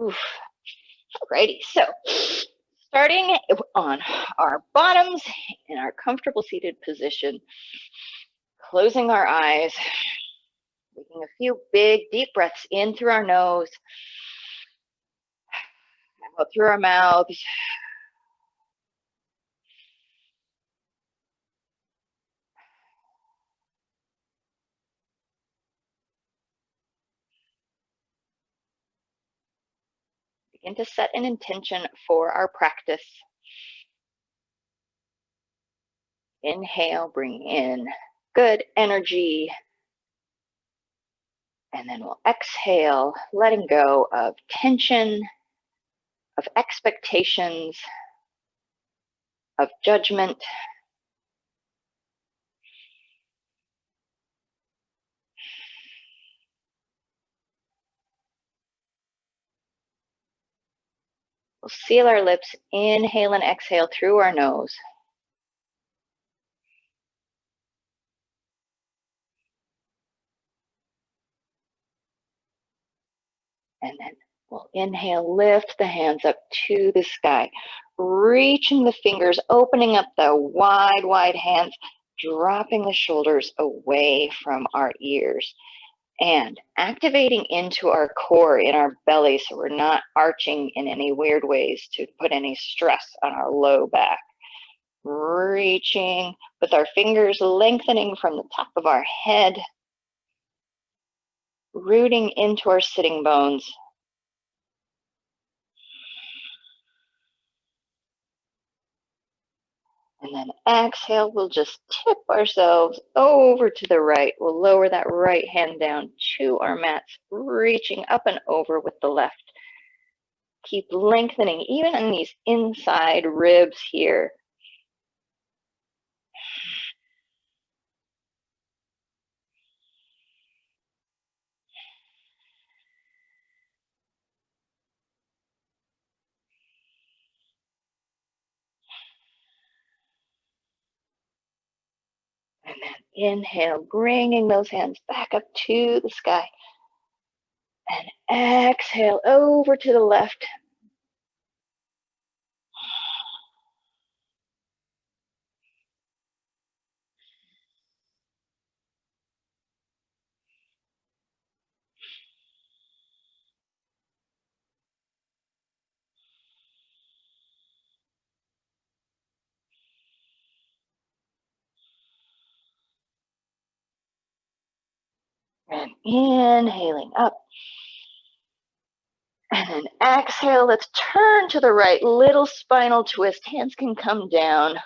Oof. Alrighty, so starting on our bottoms in our comfortable seated position, closing our eyes, taking a few big deep breaths in through our nose, out through our mouths. Begin to set an intention for our practice. Inhale, bring in good energy. And then we'll exhale, letting go of tension, of expectations, of judgment. We'll seal our lips, inhale and exhale through our nose. And then we'll inhale, lift the hands up to the sky, reaching the fingers, opening up the wide, wide hands, dropping the shoulders away from our ears, and activating into our core in our belly so we're not arching in any weird ways to put any stress on our low back. Reaching with our fingers, lengthening from the top of our head, rooting into our sitting bones. And then exhale, we'll just tip ourselves over to the right. We'll lower that right hand down to our mats, reaching up and over with the left. Keep lengthening even in these inside ribs here. And then inhale, bringing those hands back up to the sky. And exhale over to the left. And inhaling up. And then exhale, let's turn to the right, little spinal twist. Hands can come down.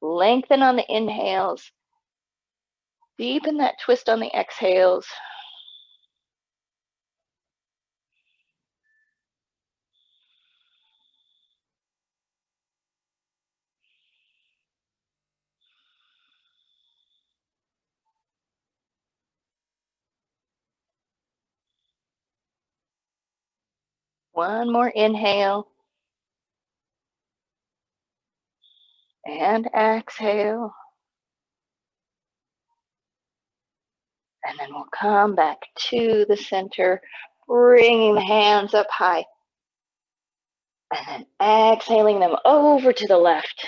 Lengthen on the inhales. Deepen that twist on the exhales. One more inhale. And exhale. And then we'll come back to the center, bringing the hands up high. And then exhaling them over to the left.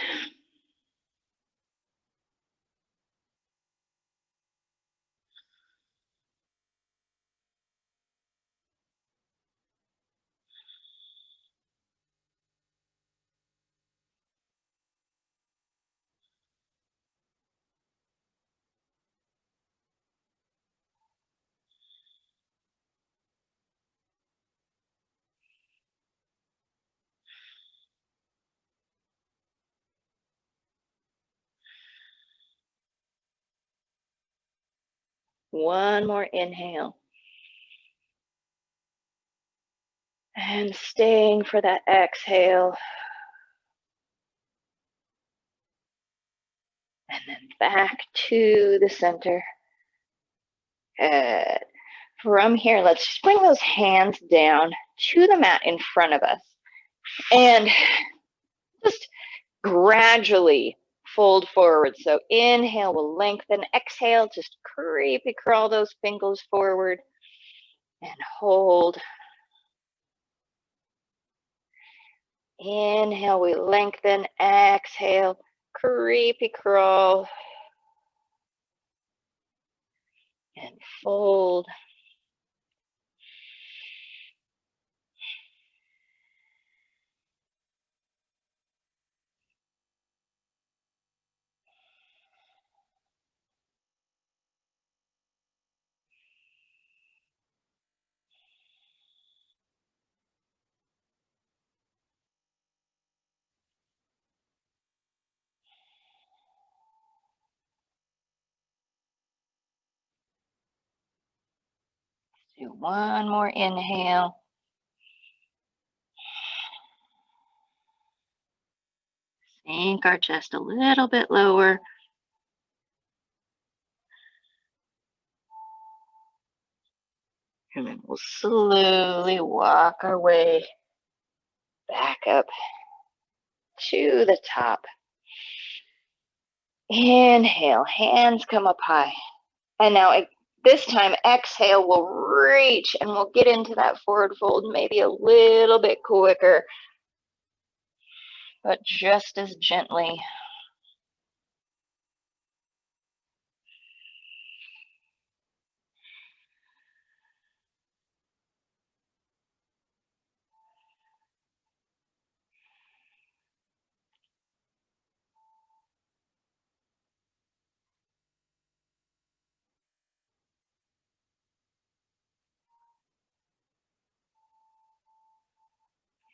One more inhale. And staying for that exhale. And then back to the center. Good. From here, let's just bring those hands down to the mat in front of us. And just gradually fold forward. So inhale, we'll lengthen. Exhale, just creepy crawl those fingers forward. And hold. Inhale, we lengthen. Exhale, creepy crawl. And fold. Do one more inhale. Sink our chest a little bit lower. And then we'll slowly walk our way back up to the top. Inhale, hands come up high. And now this time, exhale, we'll reach and we'll get into that forward fold maybe a little bit quicker, but just as gently.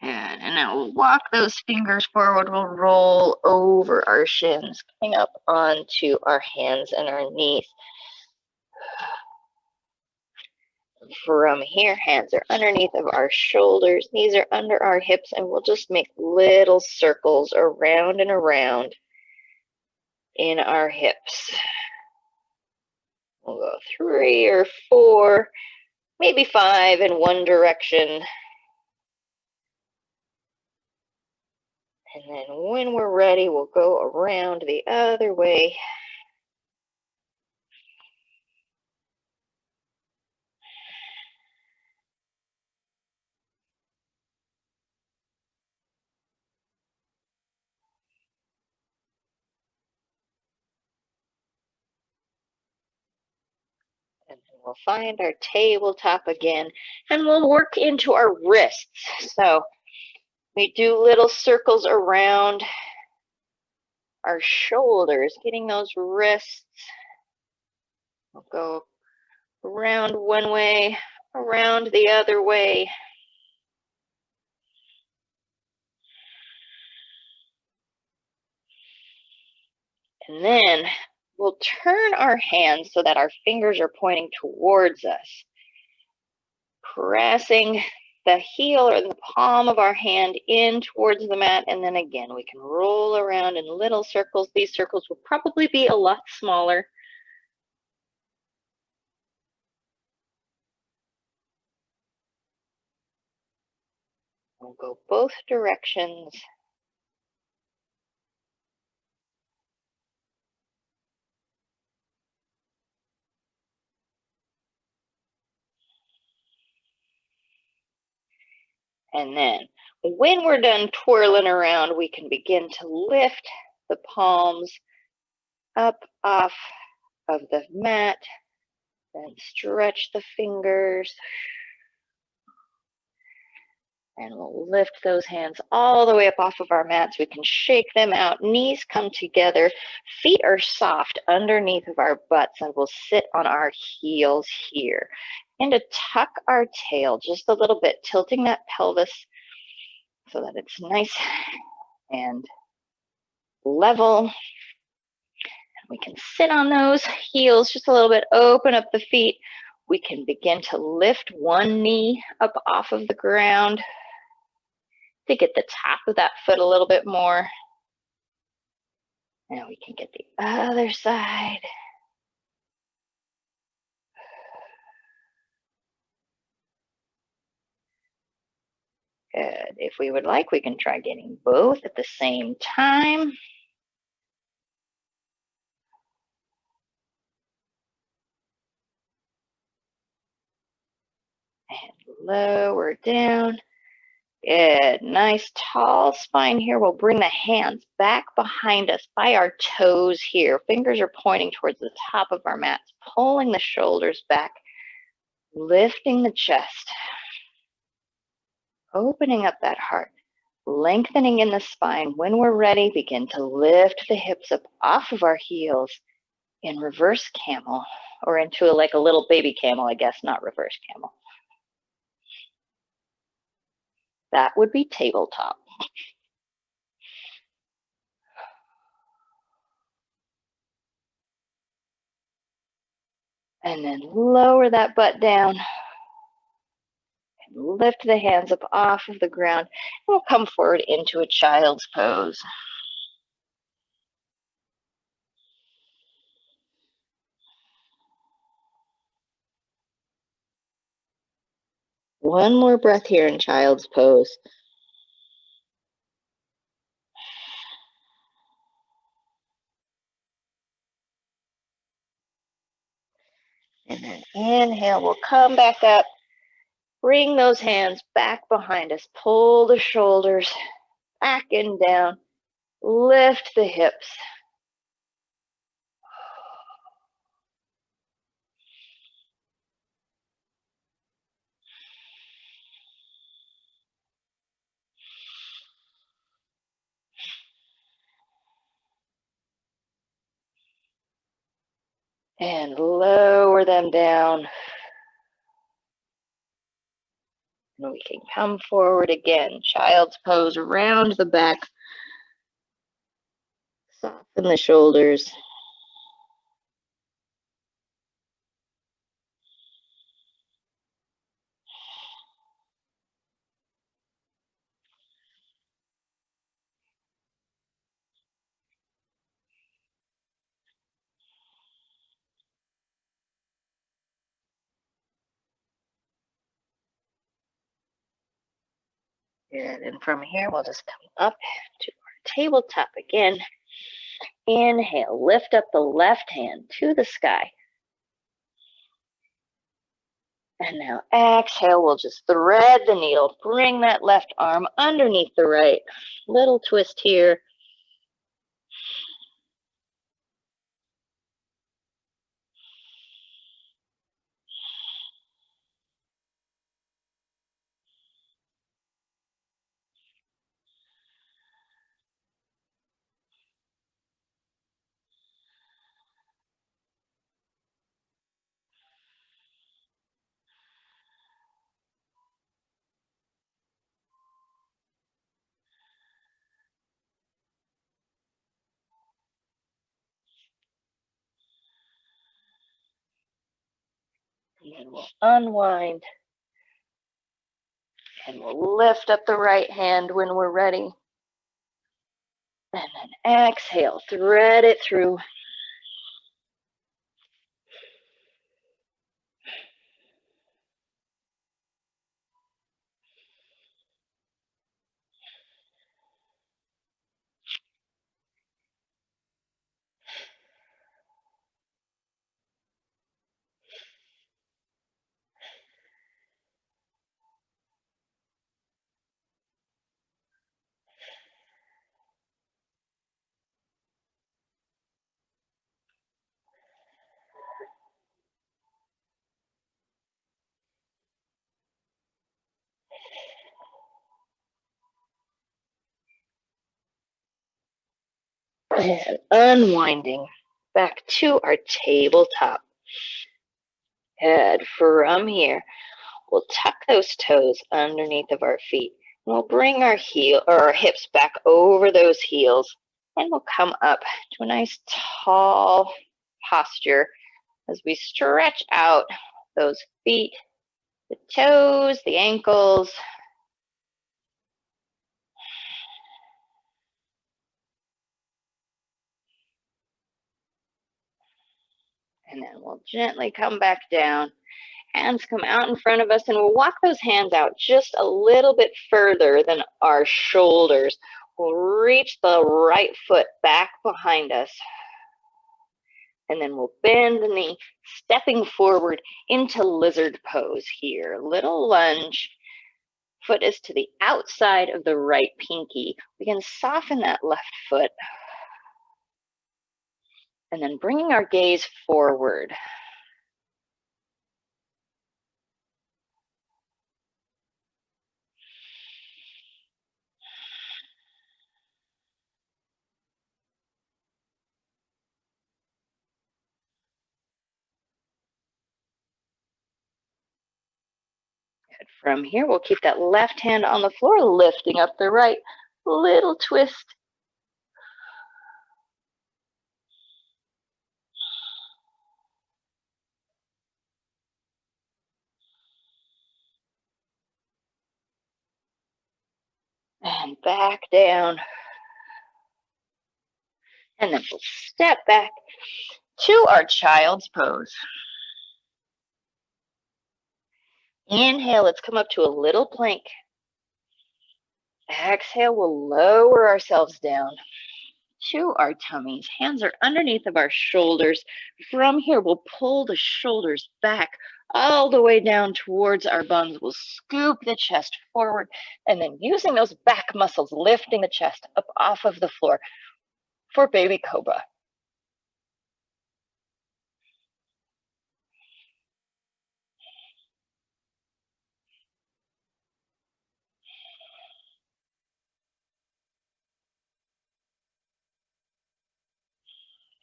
Good. And now we'll walk those fingers forward. We'll roll over our shins, coming up onto our hands and our knees. From here, hands are underneath of our shoulders, knees are under our hips, and we'll just make little circles around and around in our hips. We'll go 3 or 4, maybe 5 in one direction. And then when we're ready, we'll go around the other way. And then we'll find our tabletop again, and we'll work into our wrists. So we do little circles around our shoulders, getting those wrists. We'll go around one way, around the other way. And then we'll turn our hands so that our fingers are pointing towards us, pressing the heel or the palm of our hand in towards the mat. And then again, we can roll around in little circles. These circles will probably be a lot smaller. We'll go both directions. And then when we're done twirling around, we can begin to lift the palms up off of the mat and stretch the fingers. And we'll lift those hands all the way up off of our mats. We can shake them out. Knees come together. Feet are soft underneath of our butts, and we'll sit on our heels here. And to tuck our tail just a little bit, tilting that pelvis so that it's nice and level. We can sit on those heels just a little bit, open up the feet. We can begin to lift one knee up off of the ground to get the top of that foot a little bit more. Now we can get the other side. Good. If we would like, we can try getting both at the same time. And lower down. Good. Nice tall spine here. We'll bring the hands back behind us by our toes here. Fingers are pointing towards the top of our mats, pulling the shoulders back, lifting the chest, opening up that heart, lengthening in the spine. When we're ready, begin to lift the hips up off of our heels in reverse camel, or into like a little baby camel, I guess, not reverse camel. That would be tabletop. And then lower that butt down and lift the hands up off of the ground. And we'll come forward into a child's pose. One more breath here in child's pose. And then inhale, we'll come back up. Bring those hands back behind us. Pull the shoulders back and down. Lift the hips. And lower them down. And we can come forward again. Child's pose, around the back. Soften the shoulders. Good. And from here, we'll just come up to our tabletop again. Inhale, lift up the left hand to the sky. And now exhale, we'll just thread the needle. Bring that left arm underneath the right. Little twist here. And then we'll unwind. And we'll lift up the right hand when we're ready. And then exhale, thread it through. And unwinding back to our tabletop. Head from here. We'll tuck those toes underneath of our feet. We'll bring our heel or our hips back over those heels, and we'll come up to a nice tall posture as we stretch out those feet, the toes, the ankles. And then we'll gently come back down. Hands come out in front of us, and we'll walk those hands out just a little bit further than our shoulders. We'll reach the right foot back behind us. And then we'll bend the knee, stepping forward into lizard pose here. Little lunge. Foot is to the outside of the right pinky. We can soften that left foot. And then bringing our gaze forward. Good. From here, we'll keep that left hand on the floor, lifting up the right. Little twist. And back down. And then we'll step back to our child's pose. Inhale, let's come up to a little plank. Exhale, we'll lower ourselves down to our tummies. Hands are underneath of our shoulders. From here, we'll pull the shoulders back all the way down towards our buns. We'll scoop the chest forward, and then using those back muscles, lifting the chest up off of the floor for baby cobra.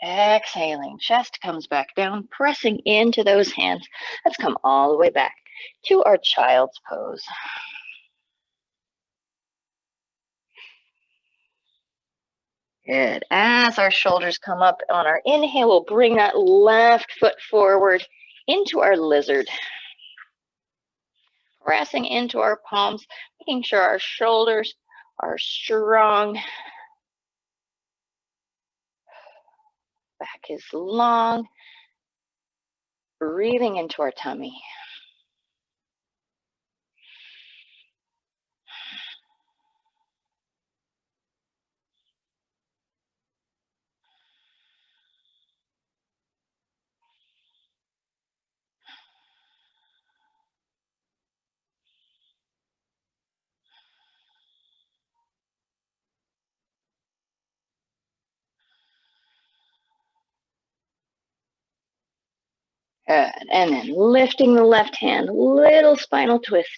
Exhaling, chest comes back down, pressing into those hands. Let's come all the way back to our child's pose. Good. As our shoulders come up on our inhale, we'll bring that left foot forward into our lizard. Pressing into our palms, making sure our shoulders are strong. Back is long. Breathing into our tummy. Good. And then lifting the left hand, little spinal twist.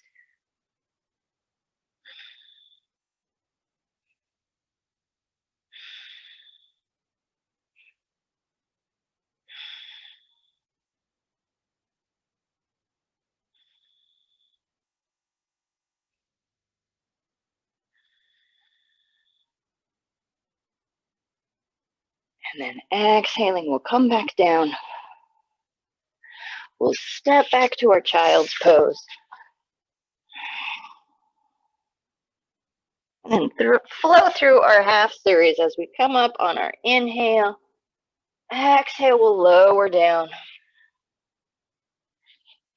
And then exhaling, we'll come back down. We'll step back to our child's pose. And then flow through our half series as we come up on our inhale. Exhale, we'll lower down.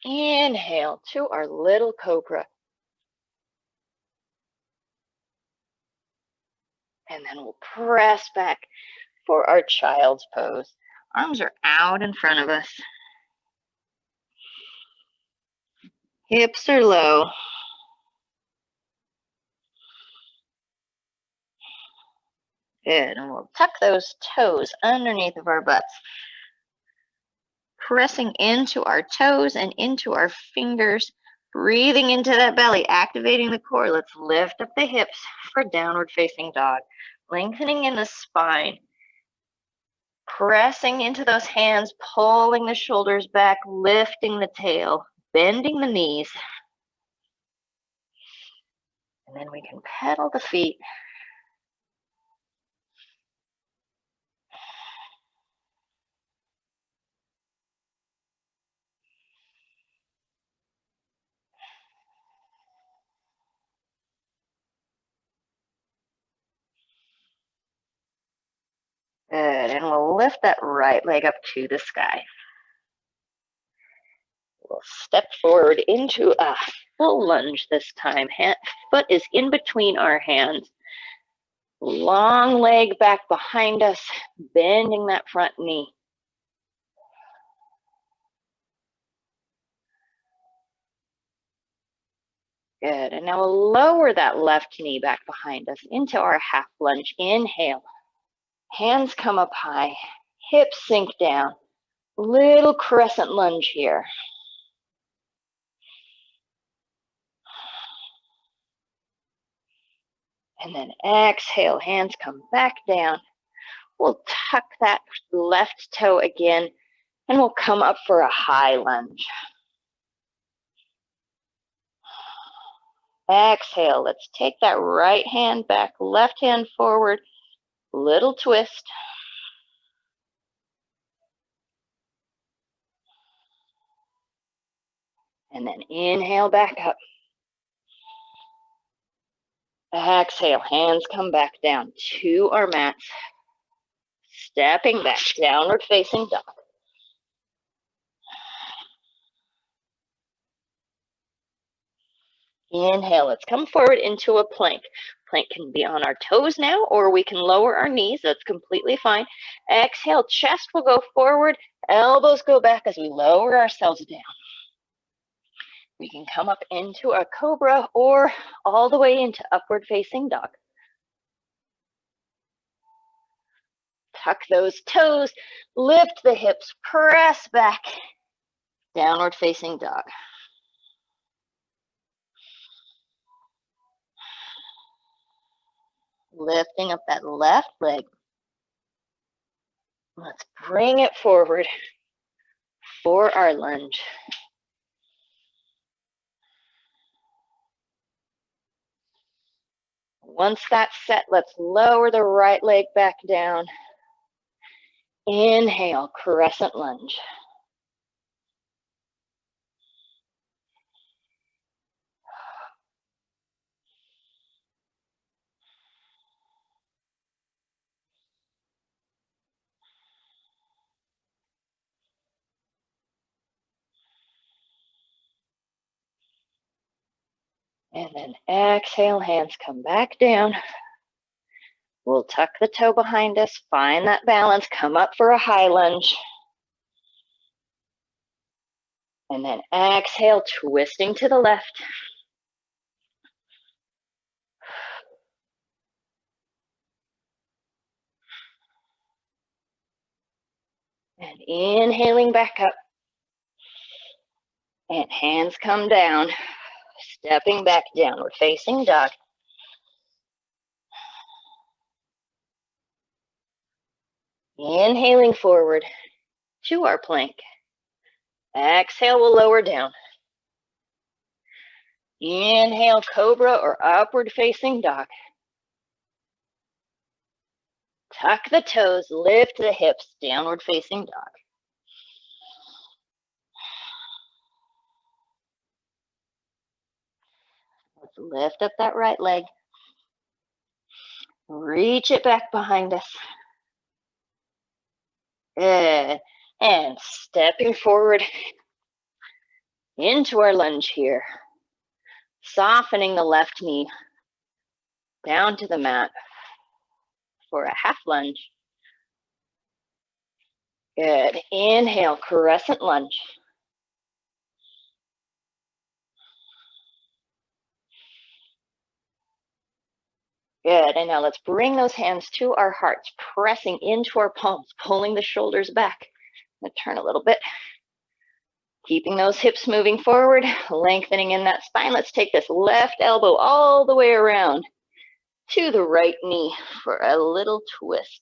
Inhale to our little cobra. And then we'll press back for our child's pose. Arms are out in front of us. Hips are low. Good. And we'll tuck those toes underneath of our butts. Pressing into our toes and into our fingers. Breathing into that belly, activating the core. Let's lift up the hips for downward facing dog. Lengthening in the spine. Pressing into those hands, pulling the shoulders back, lifting the tail, bending the knees. And then we can pedal the feet. Good, and we'll lift that right leg up to the sky. We'll step forward into a full lunge this time. Foot is in between our hands. Long leg back behind us, bending that front knee. Good, and now we'll lower that left knee back behind us into our half lunge. Inhale, hands come up high, hips sink down. Little crescent lunge here. And then exhale, hands come back down. We'll tuck that left toe again, and we'll come up for a high lunge. Exhale, let's take that right hand back, left hand forward, little twist. And then inhale back up. Exhale, hands come back down to our mats. Stepping back, downward facing dog. Inhale, let's come forward into a plank. Plank can be on our toes now, or we can lower our knees. That's completely fine. Exhale, chest will go forward, elbows go back as we lower ourselves down. We can come up into a cobra or all the way into upward facing dog. Tuck those toes, lift the hips, press back, downward facing dog. Lifting up that left leg. Let's bring it forward for our lunge. Once that's set, let's lower the right leg back down. Inhale, crescent lunge. And then exhale, hands come back down. We'll tuck the toe behind us, find that balance, come up for a high lunge. And then exhale, twisting to the left. And inhaling back up. And hands come down, stepping back, downward facing dog. Inhaling forward to our plank. Exhale, we'll lower down. Inhale, cobra or upward facing dog. Tuck the toes, lift the hips, downward facing dog. Let's lift up that right leg. Reach it back behind us. Good. And stepping forward into our lunge here. Softening the left knee down to the mat for a half lunge. Good. Inhale, crescent lunge. Good. And now let's bring those hands to our hearts, pressing into our palms, pulling the shoulders back. I'm going to turn a little bit. Keeping those hips moving forward, lengthening in that spine. Let's take this left elbow all the way around to the right knee for a little twist.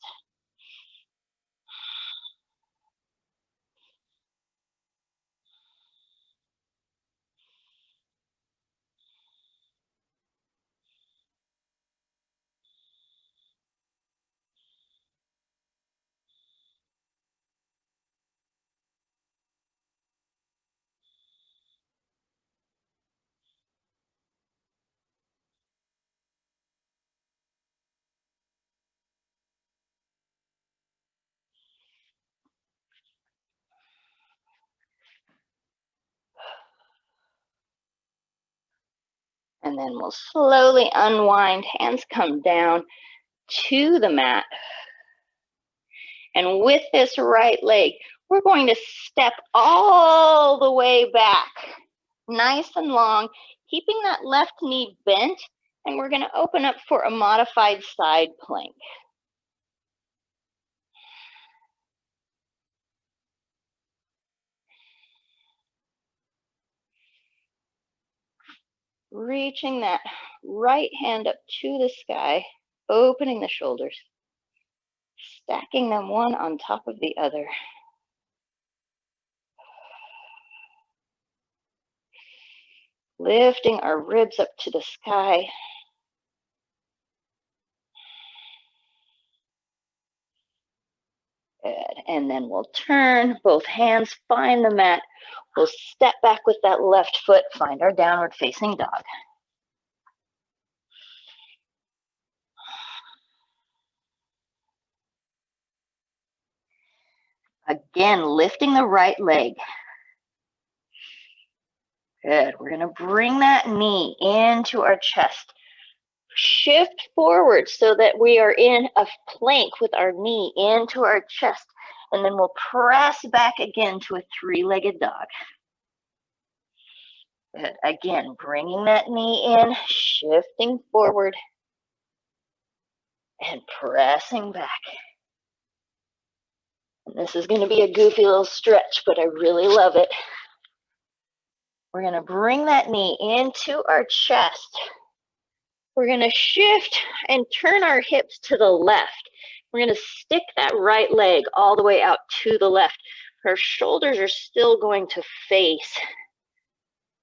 And then we'll slowly unwind, hands come down to the mat. And with this right leg, we're going to step all the way back, nice and long, keeping that left knee bent, and we're going to open up for a modified side plank. Reaching that right hand up to the sky, opening the shoulders, stacking them one on top of the other. Lifting our ribs up to the sky. Good. And then we'll turn, both hands find the mat. We'll step back with that left foot, find our downward facing dog. Again, lifting the right leg. Good. We're going to bring that knee into our chest. Shift forward so that we are in a plank with our knee into our chest. And then we'll press back again to a three-legged dog. Good. Again, bringing that knee in, shifting forward, and pressing back. And this is going to be a goofy little stretch, but I really love it. We're going to bring that knee into our chest. We're going to shift and turn our hips to the left. We're going to stick that right leg all the way out to the left. Our shoulders are still going to face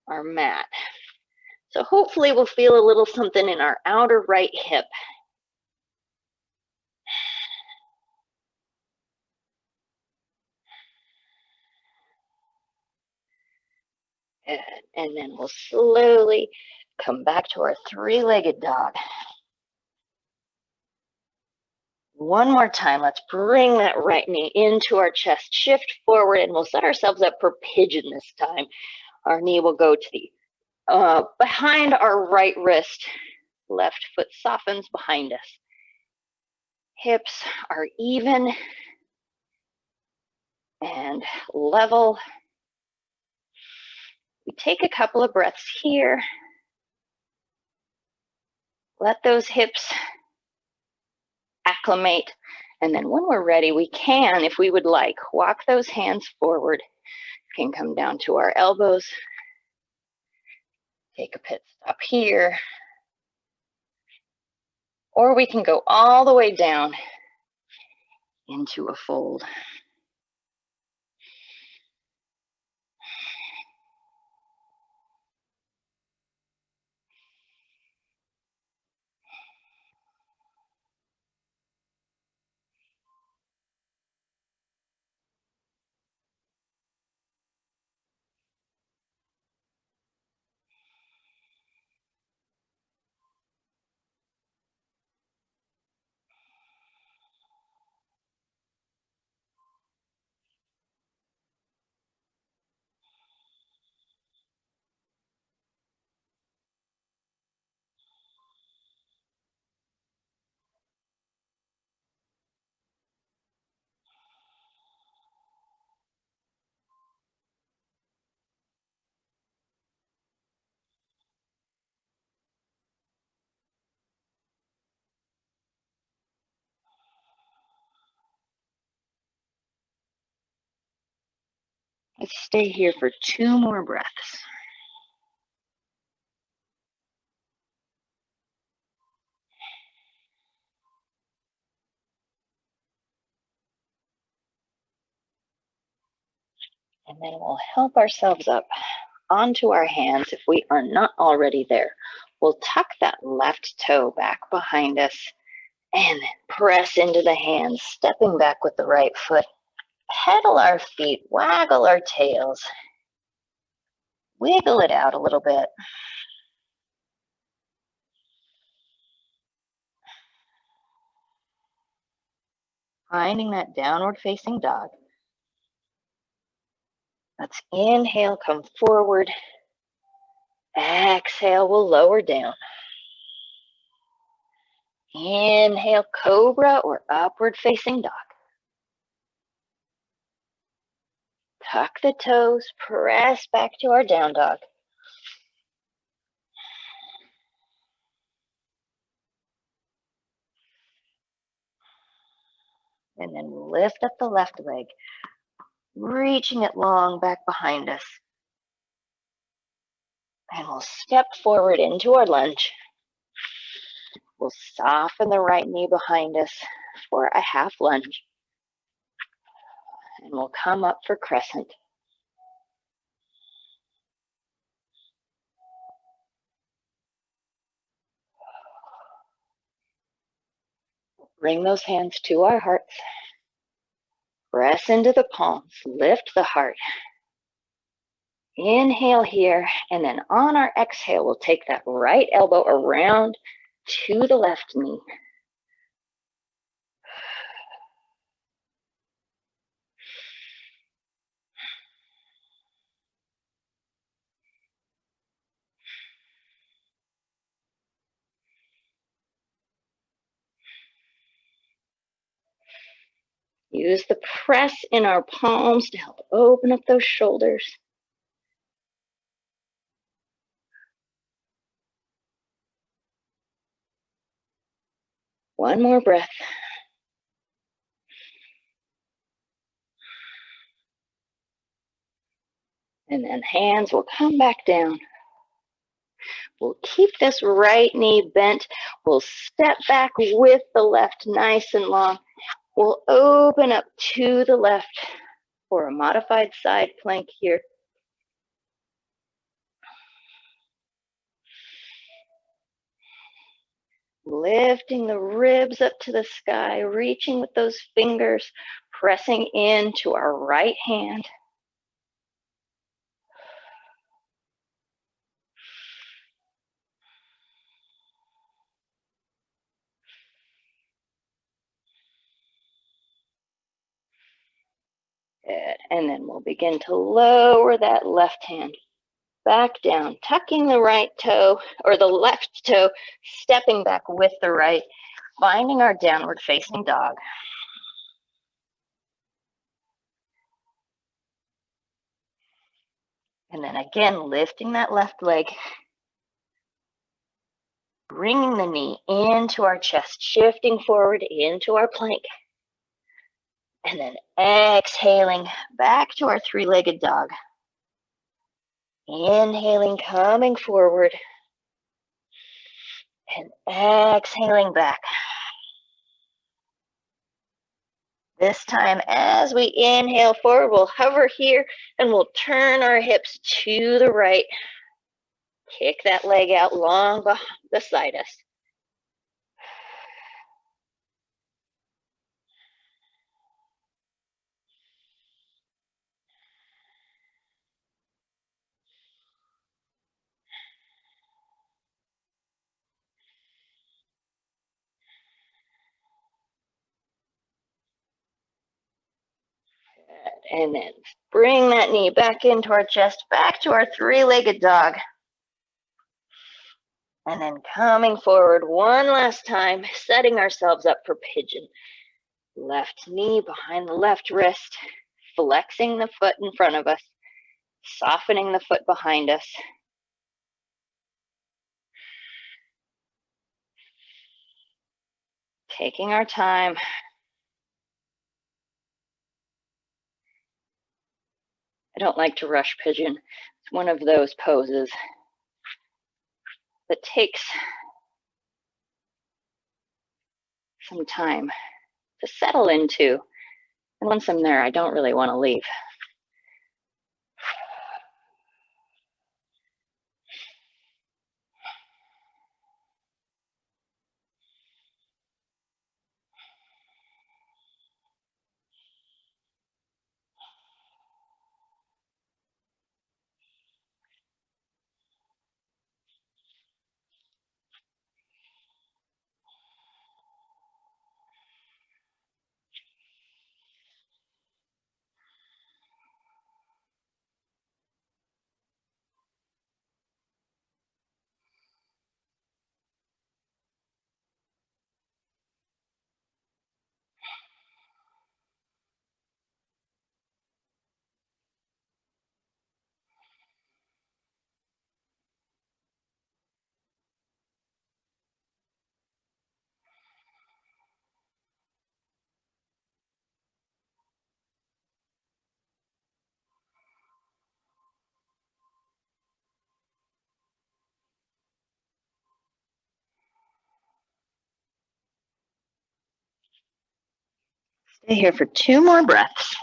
our mat. So hopefully we'll feel a little something in our outer right hip. Good. And then we'll slowly come back to our three-legged dog. One more time, let's bring that right knee into our chest, shift forward, and we'll set ourselves up for pigeon this time. Our knee will go to the behind our right wrist, left foot softens behind us. Hips are even and level. We take a couple of breaths here. Let those hips acclimate. And then when we're ready, we can, if we would like, walk those hands forward. We can come down to our elbows. Take a pit stop here. Or we can go all the way down into a fold. Let's stay here for 2 more breaths. And then we'll help ourselves up onto our hands if we are not already there. We'll tuck that left toe back behind us and then press into the hands, stepping back with the right foot. Pedal our feet, waggle our tails, wiggle it out a little bit. Finding that downward facing dog. Let's inhale, come forward. Exhale, we'll lower down. Inhale, cobra or upward facing dog. Tuck the toes, press back to our down dog. And then lift up the left leg, reaching it long back behind us. And we'll step forward into our lunge. We'll soften the right knee behind us for a half lunge. And we'll come up for crescent. Bring those hands to our hearts. Press into the palms, lift the heart. Inhale here, and then on our exhale, we'll take that right elbow around to the left knee. Use the press in our palms to help open up those shoulders. One more breath. And then hands will come back down. We'll keep this right knee bent. We'll step back with the left nice and long. We'll open up to the left for a modified side plank here. Lifting the ribs up to the sky, reaching with those fingers, pressing into our right hand. Good. And then we'll begin to lower that left hand back down, tucking the right toe or the left toe, stepping back with the right, finding our downward facing dog. And then again, lifting that left leg, bringing the knee into our chest, shifting forward into our plank. And then exhaling back to our three-legged dog. Inhaling, coming forward. And exhaling back. This time, as we inhale forward, we'll hover here and we'll turn our hips to the right. Kick that leg out long beside us. And then bring that knee back into our chest, back to our three-legged dog. And then coming forward one last time, setting ourselves up for pigeon. Left knee behind the left wrist, flexing the foot in front of us, softening the foot behind us. Taking our time. I don't like to rush pigeon. It's one of those poses that takes some time to settle into. And once I'm there, I don't really want to leave. Stay here for 2 more breaths.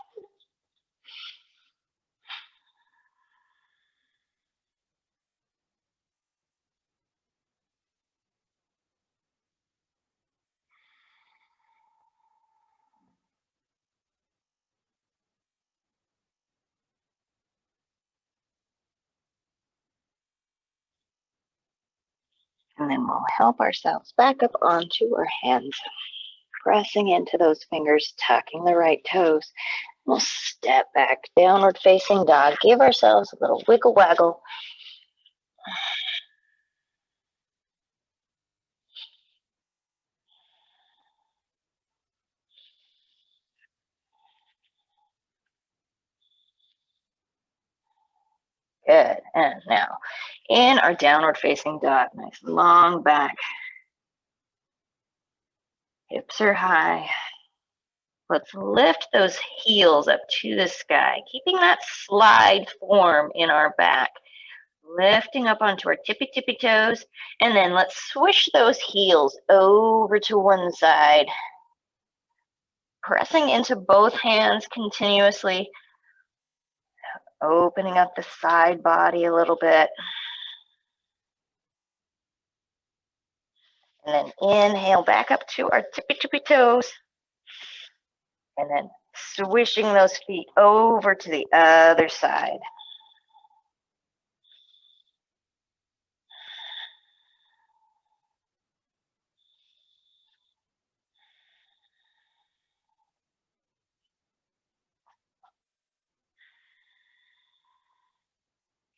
And then we'll help ourselves back up onto our hands, pressing into those fingers, tucking the right toes. We'll step back, downward facing dog. Give ourselves a little wiggle waggle. Good. And now in our downward facing dog, nice long back. Hips are high. Let's lift those heels up to the sky, keeping that slide form in our back. Lifting up onto our tippy toes, and then let's swish those heels over to one side. Pressing into both hands continuously, opening up the side body a little bit. And then inhale back up to our tippy toes. And then swishing those feet over to the other side.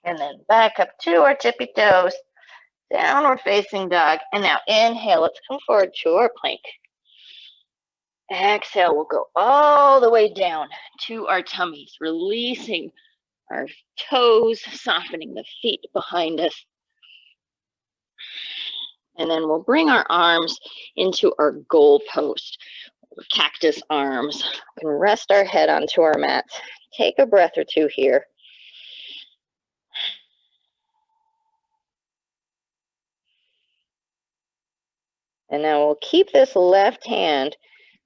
And then back up to our tippy toes, downward facing dog. And now inhale, let's come forward to our plank. Exhale, we'll go all the way down to our tummies, releasing our toes, softening the feet behind us. And then we'll bring our arms into our goal post, cactus arms. We can rest our head onto our mats. Take a breath or two here. And now we'll keep this left hand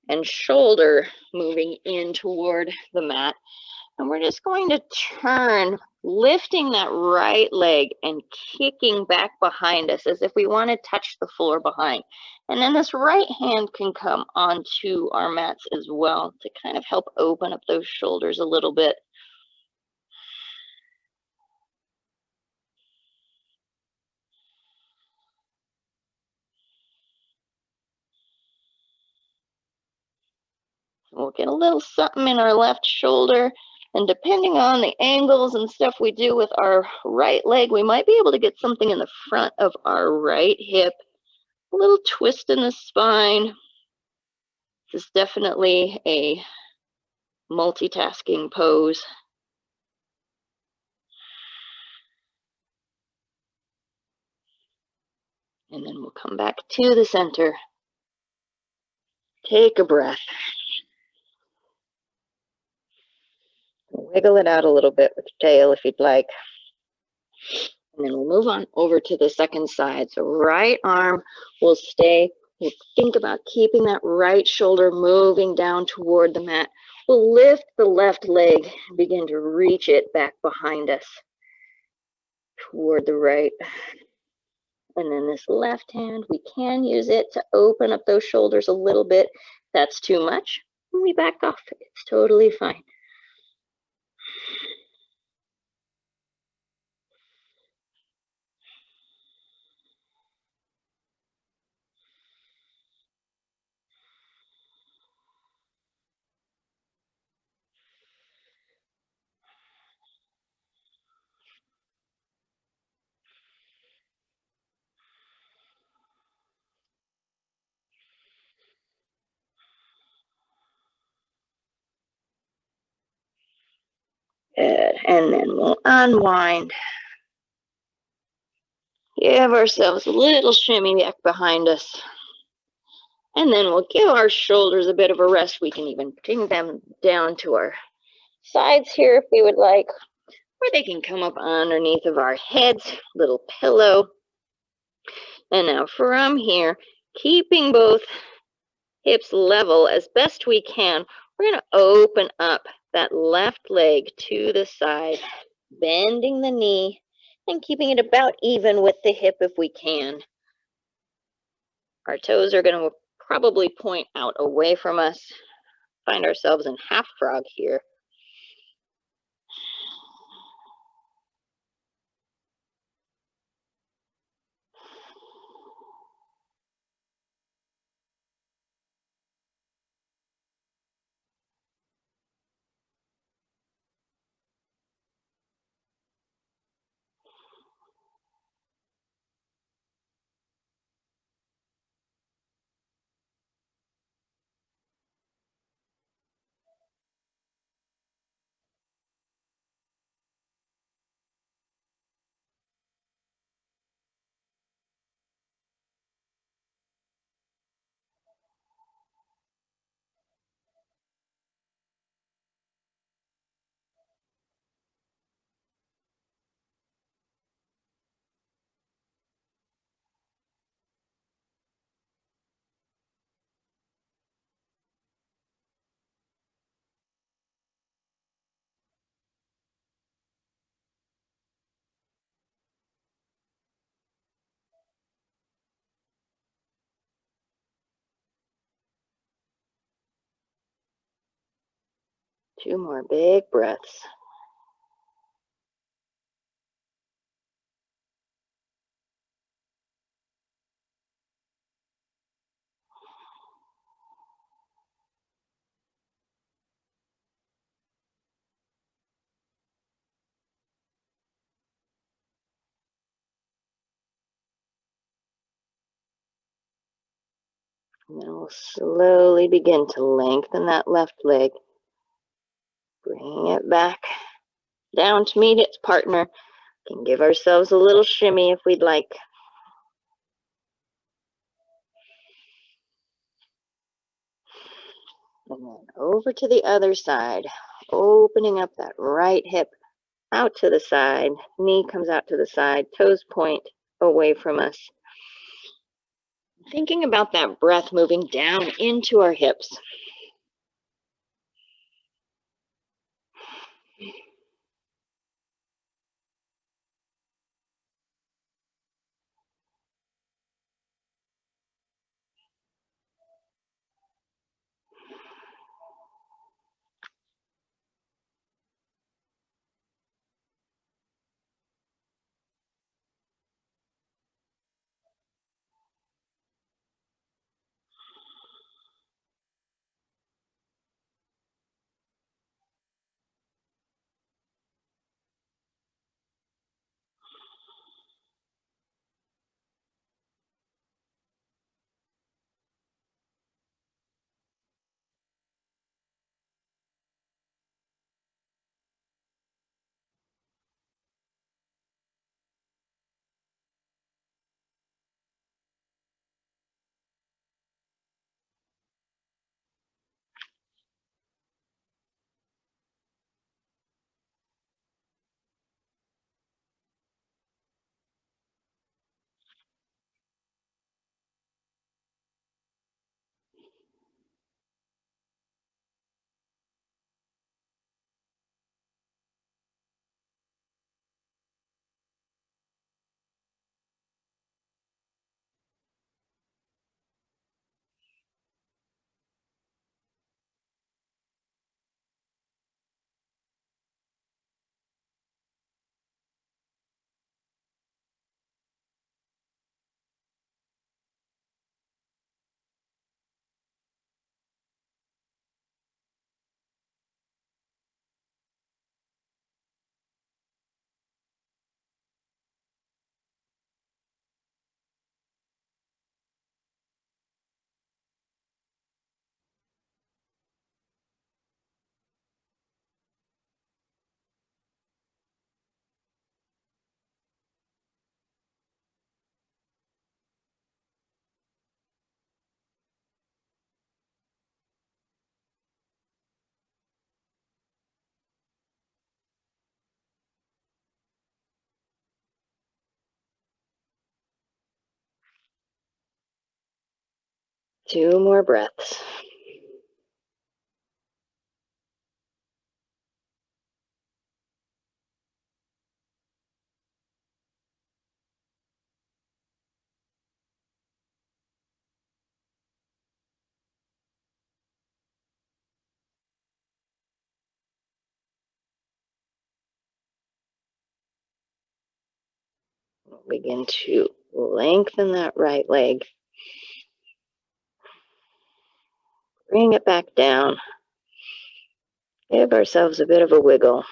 and shoulder moving in toward the mat. And we're just going to turn, lifting that right leg and kicking back behind us as if we want to touch the floor behind. And then this right hand can come onto our mats as well to kind of help open up those shoulders a little bit. We'll get a little something in our left shoulder. And depending on the angles and stuff we do with our right leg, we might be able to get something in the front of our right hip. A little twist in the spine. This is definitely a multitasking pose. And then we'll come back to the center. Take a breath. Wiggle it out a little bit with your tail if you'd like. And then we'll move on over to the second side. So right arm will stay. We'll think about keeping that right shoulder moving down toward the mat. We'll lift the left leg, begin to reach it back behind us toward the right. And then this left hand, we can use it to open up those shoulders a little bit. If that's too much, we back off. It's totally fine. Good. And then we'll unwind. Give ourselves a little shimmy back behind us. And then we'll give our shoulders a bit of a rest. We can even bring them down to our sides here if we would like, or they can come up underneath of our heads, little pillow. And now from here, keeping both hips level as best we can, We're going to open up that left leg to the side, bending the knee and keeping it about even with the hip if we can. Our toes are going to probably point out away from us. Find ourselves in half frog here. Two more big breaths. And then we'll slowly begin to lengthen that left leg, bringing it back down to meet its partner. Can give ourselves a little shimmy if we'd like. And then over to the other side, opening up that right hip out to the side, knee comes out to the side, toes point away from us. Thinking about that breath moving down into our hips. Two more breaths. Begin to lengthen that right leg. Bring it back down. Give ourselves a bit of a wiggle.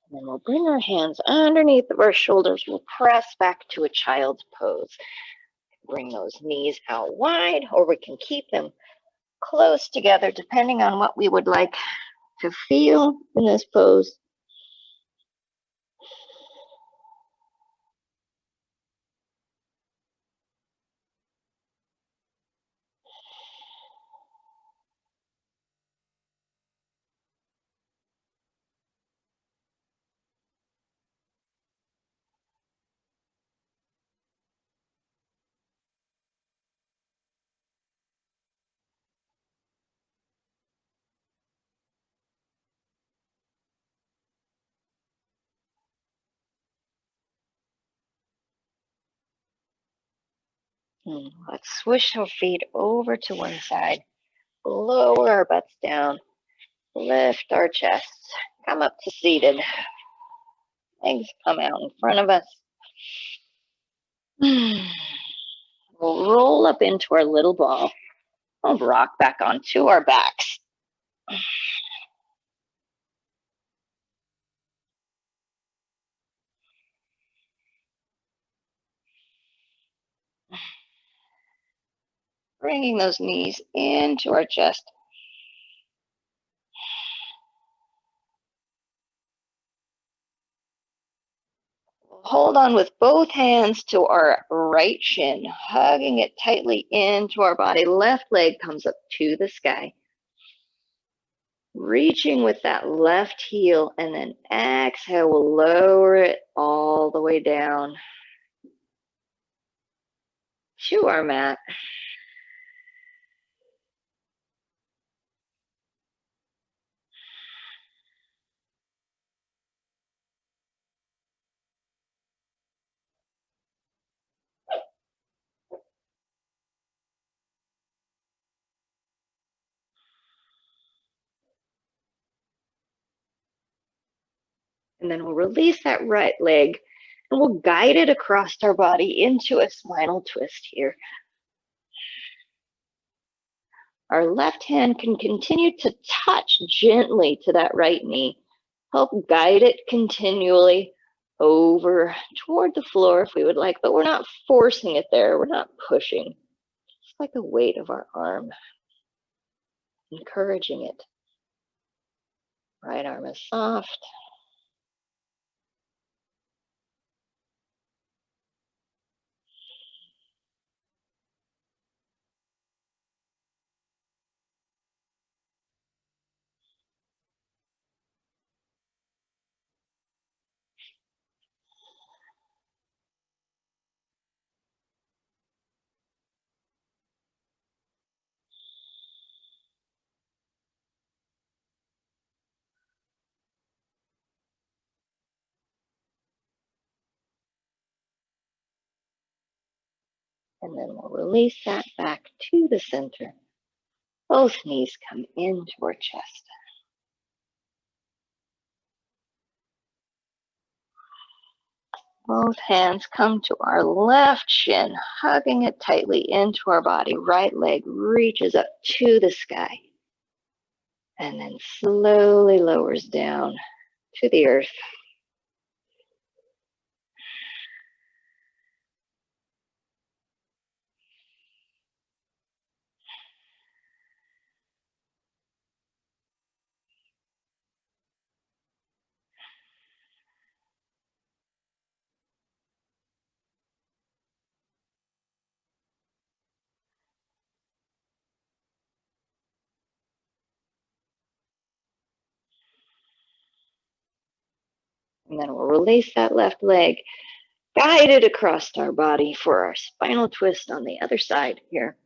And then we'll bring our hands underneath of our shoulders. We'll press back to a child's pose. Bring those knees out wide, or we can keep them close together depending on what we would like to feel in this pose. And let's swish our feet over to one side. Lower our butts down. Lift our chests. Come up to seated. Legs come out in front of us. We'll roll up into our little ball. We'll rock back onto our backs. Bringing those knees into our chest. Hold on with both hands to our right shin, hugging it tightly into our body. Left leg comes up to the sky. Reaching with that left heel, and then exhale, we'll lower it all the way down to our mat. And then we'll release that right leg, and we'll guide it across our body into a spinal twist here. Our left hand can continue to touch gently to that right knee. Help guide it continually over toward the floor if we would like, but we're not forcing it there. We're not pushing. Just like the weight of our arm, encouraging it. Right arm is soft. And then we'll release that back to the center. Both knees come into our chest. Both hands come to our left shin, hugging it tightly into our body. Right leg reaches up to the sky and then slowly lowers down to the earth. And then we'll release that left leg, guide it across our body for our spinal twist on the other side here.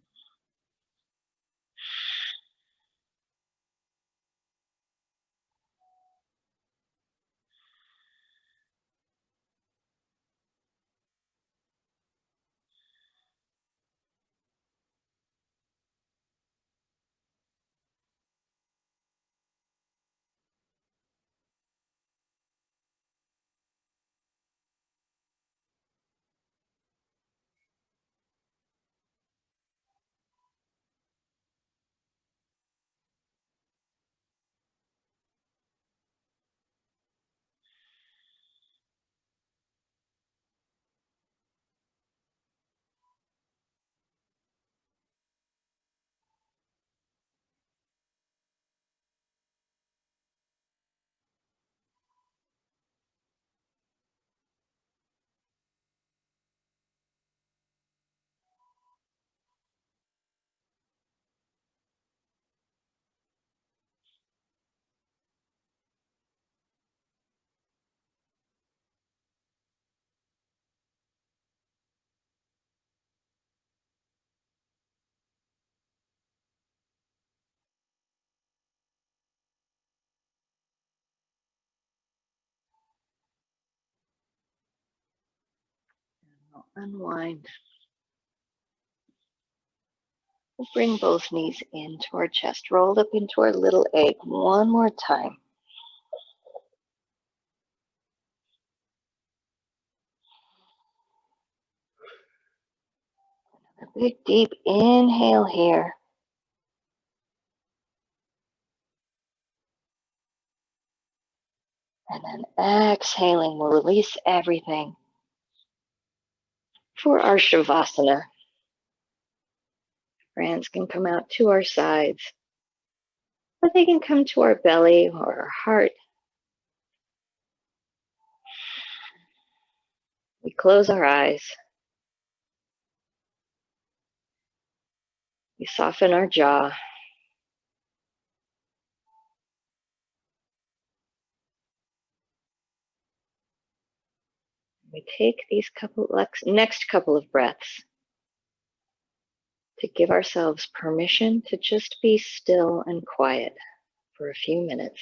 We'll unwind. We'll bring both knees into our chest, rolled up into our little egg one more time. A big deep inhale here. And then exhaling, we'll release everything for our Shavasana. Hands can come out to our sides, or they can come to our belly or our heart. We close our eyes. We soften our jaw. We take these next couple of breaths to give ourselves permission to just be still and quiet for a few minutes.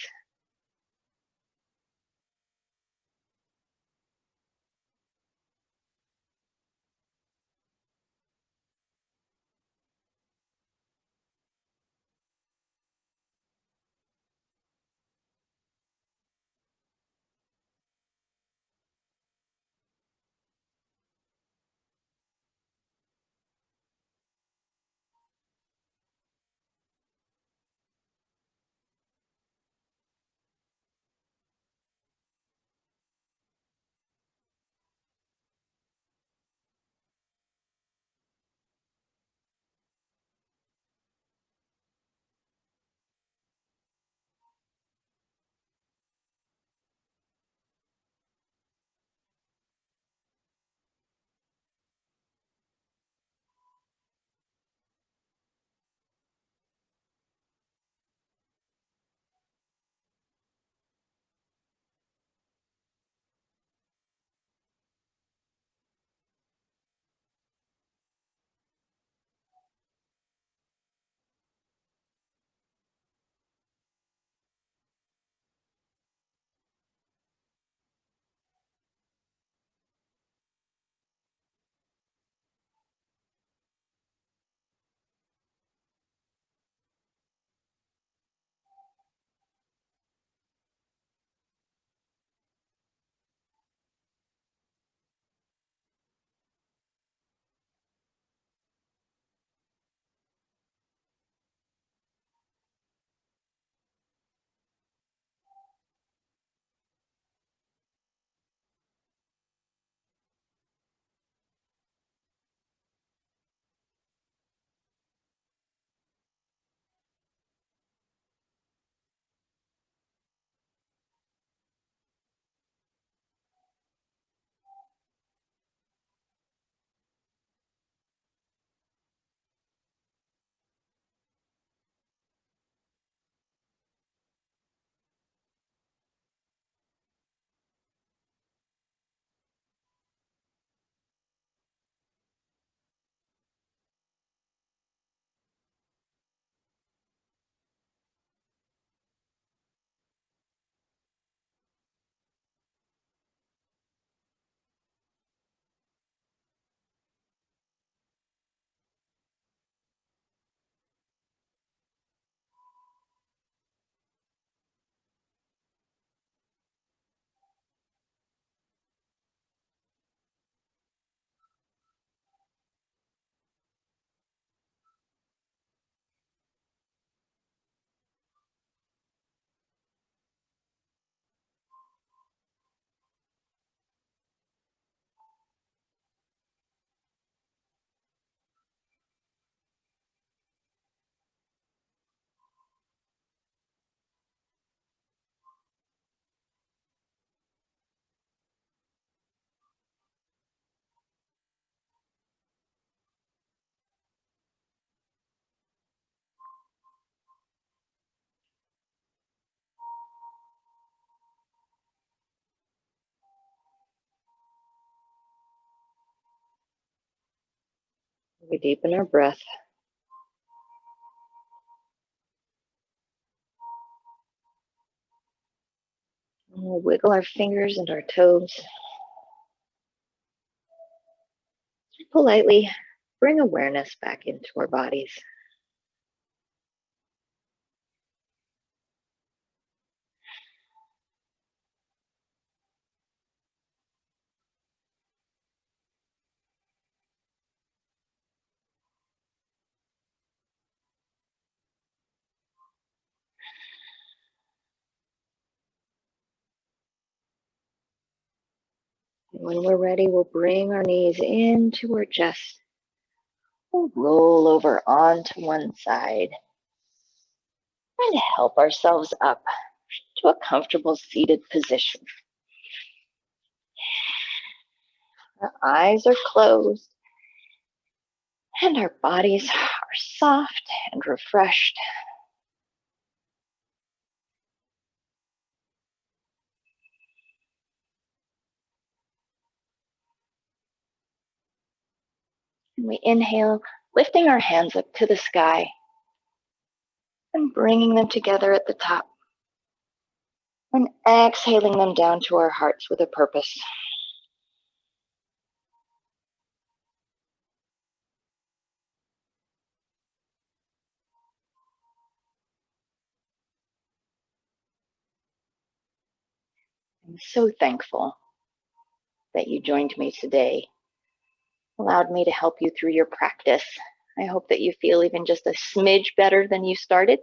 We deepen our breath. And we'll wiggle our fingers and our toes. politely bring awareness back into our bodies. And when we're ready, we'll bring our knees into our chest. We'll roll over onto one side and help ourselves up to a comfortable seated position. Our eyes are closed and our bodies are soft and refreshed. And we inhale, lifting our hands up to the sky and bringing them together at the top. And exhaling them down to our hearts with a purpose. I'm so thankful that you joined me today, allowed me to help you through your practice. I hope that you feel even just a smidge better than you started.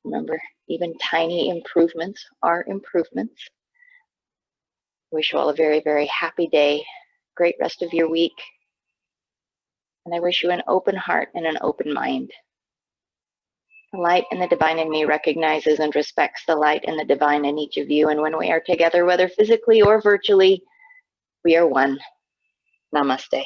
Remember, even tiny improvements are improvements. Wish you all a very, very happy day, great rest of your week, and I wish you an open heart and an open mind. The light and the divine in me recognizes and respects the light and the divine in each of you, and when we are together, whether physically or virtually, we are one. Namaste.